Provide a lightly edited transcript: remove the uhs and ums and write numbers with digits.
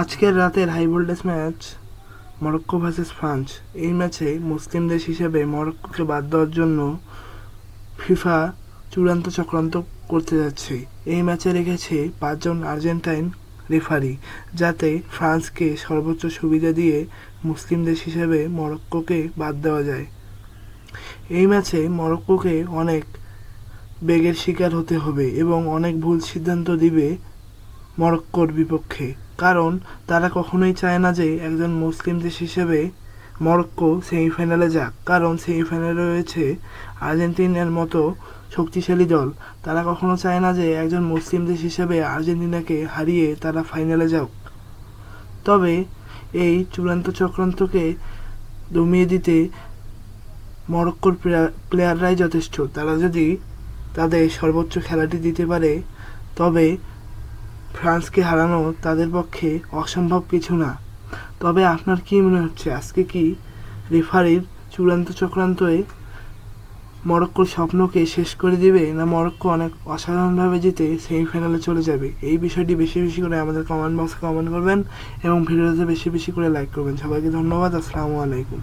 আজকের রাতের high voltage match Morocco versus France. এই ম্যাচে মুসলিম দেশ হিসেবে মরক্কোকে বাদ দেওয়ার জন্য ফিফা চূড়ান্ত চক্রান্ত করতে যাচ্ছে। এই ম্যাচে রেখেছে ৫ জন আর্জেন্টাইন রেফারি, যাতে ফ্রান্সকে সর্বোচ্চ সুবিধা দিয়ে মুসলিম দেশ হিসেবে মরক্কোকে বাদ দেওয়া যায়। এই ম্যাচে মরক্কোকে অনেক বেগের শিকার হতে হবে এবং অনেক ভুল সিদ্ধান্ত দিবে মরক্কোর বিপক্ষে, কারণ তারা কখনোই চায় না যে একজন মুসলিম দেশ হিসেবে মরক্কো সেমিফাইনালে যাক, কারণ সেমিফাইনালে রয়েছে আর্জেন্টিনার মতো শক্তিশালী দল। তারা কখনো চায় না যে একজন মুসলিম দেশ হিসেবে আর্জেন্টিনাকে হারিয়ে তারা ফাইনালে যাক। তবে এই চূড়ান্ত চক্রান্তকে দমিয়ে দিতে মরক্কোর প্লেয়াররাই যথেষ্ট। তারা যদি তাদের সর্বোচ্চ খেলাটি দিতে পারে, তবে ফ্রান্সকে হারানো তাদের পক্ষে অসম্ভব কিছু না। তবে আপনার কি মনে হচ্ছে, আজকে কি রেফারির চূড়ান্ত চক্রান্তয়ে মরক্কোর স্বপ্নকে শেষ করে দিবে, না মরক্কো অনেক অসাধারণভাবে জিতে সেমিফাইনালে চলে যাবে? এই বিষয়টি বেশি বেশি করে আমাদের কমেন্ট বক্সে কমেন্ট করবেন এবং ভিডিওতে বেশি বেশি করে লাইক করবেন। সবাইকে ধন্যবাদ। আসসালামু আলাইকুম।